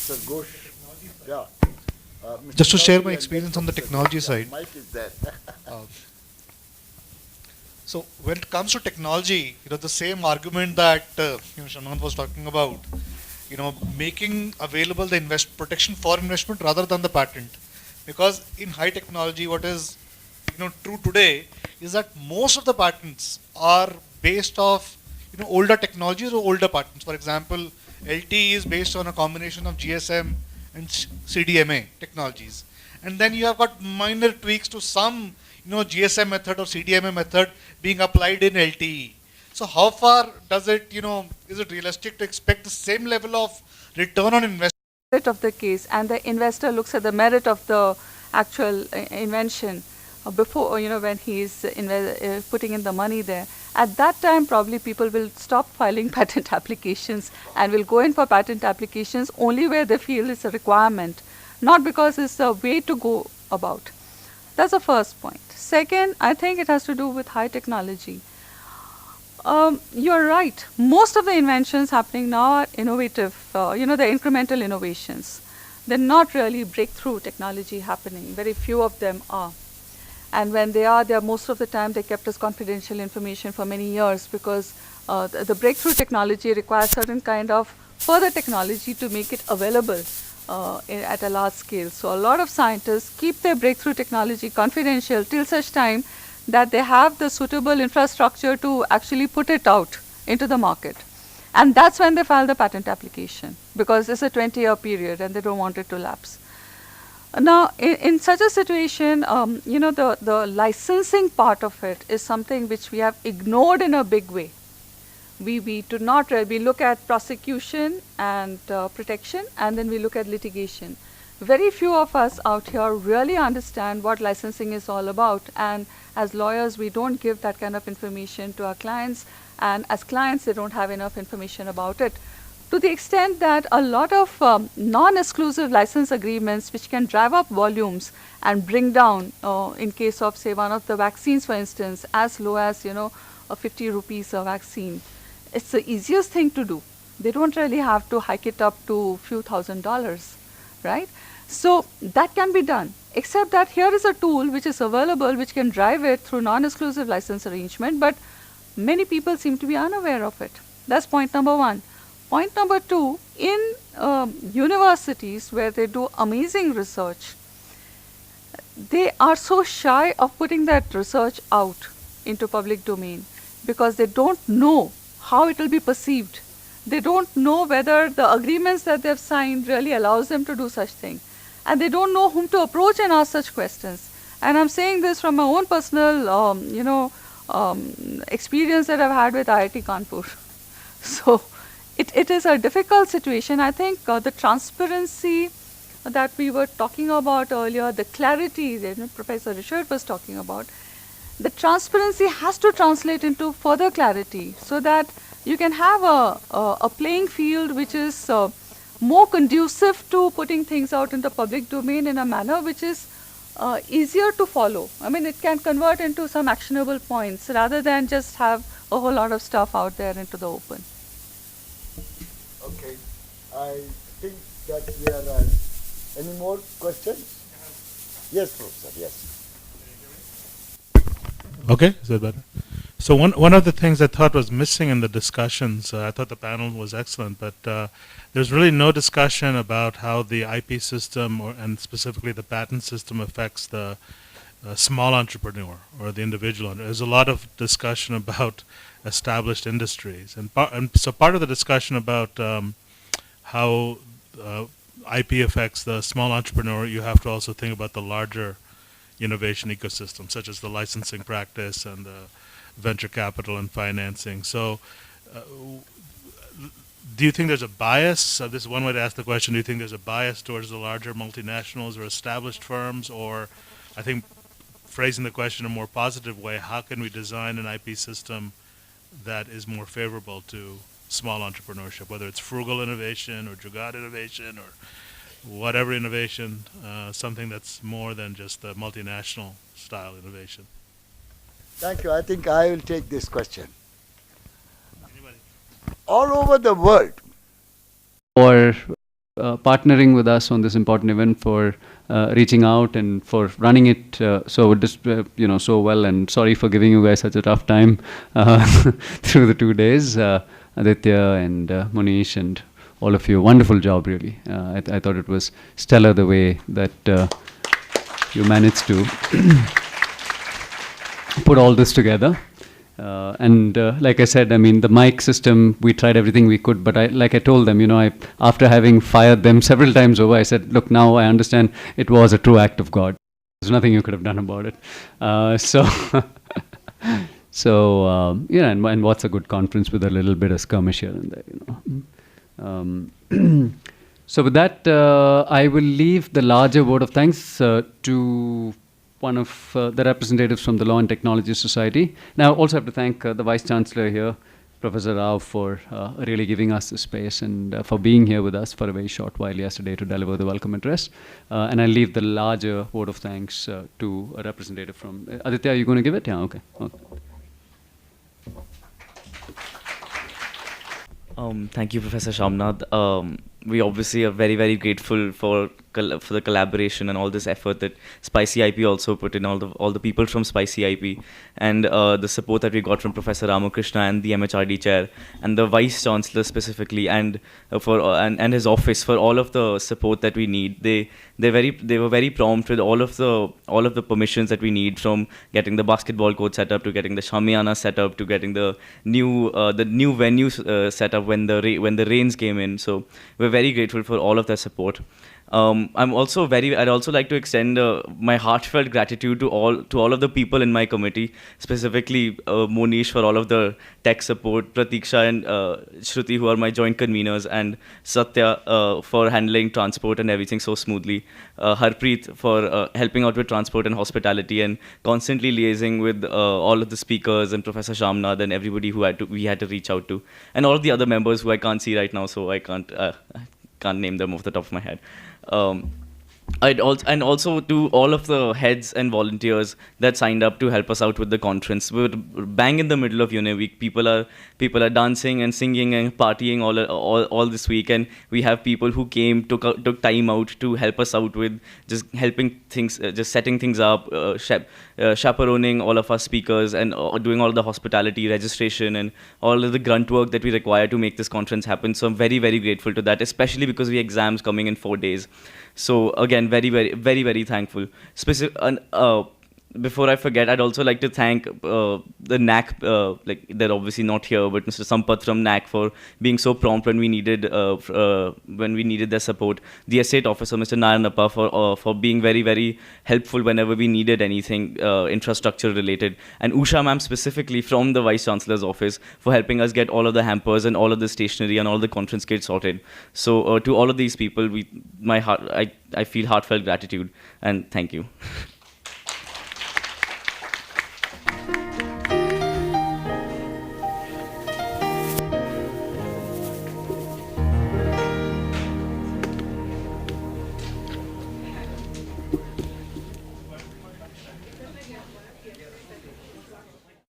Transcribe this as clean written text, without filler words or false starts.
Mr. Ghosh. Yeah. Just to share Chaudhary my and experience on the Professor technology Ghosh. Yeah, side. mic is there. Uh, so when it comes to technology, the same argument that Shanant was talking about, making available the protection for investment rather than the patent, because in high technology, what is true today is that most of the patents are based off older technologies or older patents. For example, LTE is based on a combination of GSM and CDMA technologies, and then you have got minor tweaks to some GSM method or CDMA method being applied in LTE. So how far does it, is it realistic to expect the same level of return on investment? Of the case, and the investor looks at the merit of the actual invention before, when he's putting in the money there. At that time, probably people will stop filing patent applications and will go in for patent applications only where they feel it's a requirement, not because it's a way to go about. That's the first point. Second, I think it has to do with high technology. You're right. Most of the inventions happening now are innovative, the incremental innovations. They're not really breakthrough technology happening. Very few of them are. And when they are most of the time they kept as confidential information for many years, because the breakthrough technology requires certain kind of further technology to make it available at a large scale. So a lot of scientists keep their breakthrough technology confidential till such time that they have the suitable infrastructure to actually put it out into the market. And that's when they file the patent application, because it's a 20-year period and they don't want it to lapse. Now, in such a situation, the licensing part of it is something which we have ignored in a big way. We do not, we look at prosecution and protection, and then we look at litigation. Very few of us out here really understand what licensing is all about, and as lawyers, we don't give that kind of information to our clients, and as clients, they don't have enough information about it. To the extent that a lot of non-exclusive license agreements, which can drive up volumes and bring down, in case of, say, one of the vaccines, for instance, as low as, 50 rupees a vaccine. It's the easiest thing to do. They don't really have to hike it up to few $1,000s, right? So that can be done, except that here is a tool which is available, which can drive it through non-exclusive license arrangement, but many people seem to be unaware of it. That's point number one. Point number two, in universities where they do amazing research, they are so shy of putting that research out into public domain because they don't know how it will be perceived. They don't know whether the agreements that they've signed really allows them to do such thing. And they don't know whom to approach and ask such questions. And I'm saying this from my own personal, experience that I've had with IIT Kanpur. So it is a difficult situation. I think the transparency that we were talking about earlier, the clarity that Professor Richard was talking about, the transparency has to translate into further clarity so that you can have a playing field which is more conducive to putting things out in the public domain in a manner which is easier to follow. I mean, it can convert into some actionable points rather than just have a whole lot of stuff out there into the open. Okay. I think that we are. Any more questions? Yes, Professor. Yes. Okay, is that better? So one of the things I thought was missing in the discussions, I thought the panel was excellent, but there's really no discussion about how the IP system and specifically the patent system affects the small entrepreneur or the individual. There's a lot of discussion about established industries, and so part of the discussion about how IP affects the small entrepreneur, you have to also think about the larger innovation ecosystem, such as the licensing practice and the venture capital and financing. So do you think there's a bias? This is one way to ask the question. Do you think there's a bias towards the larger multinationals or established firms? Or I think phrasing the question in a more positive way, how can we design an IP system that is more favorable to small entrepreneurship, whether it's frugal innovation or Jugaad innovation or whatever innovation, something that's more than just the multinational style innovation? Thank you. I think I will take this question. Anybody? All over the world, or partnering with us on this important event, for reaching out and for running it so well. And sorry for giving you guys such a tough time through the 2 days, Aditya and Munish and all of you. Wonderful job, really. I thought it was stellar the way that you managed to put all this together. Like I said, I mean, the mic system, we tried everything we could, but like I told them, after having fired them several times over, I said, look, now I understand it was a true act of God. There's nothing you could have done about it. And what's a good conference with a little bit of skirmish here and there, So with that, I will leave the larger vote of thanks to one of the representatives from the Law and Technology Society. Now, I also have to thank the Vice Chancellor here, Professor Rao, for really giving us the space and for being here with us for a very short while yesterday to deliver the welcome address. And I'll leave the larger vote of thanks to a representative from... Aditya, are you going to give it? Yeah, okay. Thank you, Professor Shamnath. We obviously are very, very grateful for the collaboration and all this effort that Spicy IP also put in, all the people from Spicy IP, and the support that we got from Professor Ramakrishna and the MHRD chair and the Vice Chancellor specifically, and and his office for all of the support that we need. They were very prompt with all of the permissions that we need, from getting the basketball court set up to getting the Shamiana set up to getting the new venue set up when the rains came in. So we're very grateful for all of their support. I'd also like to extend my heartfelt gratitude to all of the people in my committee, specifically Monish for all of the tech support, Pratiksha and Shruti, who are my joint conveners, and Satya for handling transport and everything so smoothly, Harpreet for helping out with transport and hospitality and constantly liaising with all of the speakers and Professor Shamnath and everybody we had to reach out to, and all of the other members who I can't see right now, so I can't name them off the top of my head. Also to all of the heads and volunteers that signed up to help us out with the conference. We're bang in the middle of Uni Week. People are dancing and singing and partying all this week, and we have people who took time out to help us out with just helping things, just setting things up, chaperoning all of our speakers, and doing all the hospitality, registration, and all of the grunt work that we require to make this conference happen. So I'm very, very grateful to that, especially because we have exams coming in 4 days. So again, very, very, very, very thankful. Before I forget, I'd also like to thank the NAC, they're obviously not here, but Mr. Sampath from NAC for being so prompt when we needed their support. The estate officer, Mr. Naranappa, for being very, very helpful whenever we needed anything infrastructure related. And Usha ma'am specifically from the Vice Chancellor's office for helping us get all of the hampers and all of the stationery and all the conference kits sorted. So to all of these people, I feel heartfelt gratitude and thank you.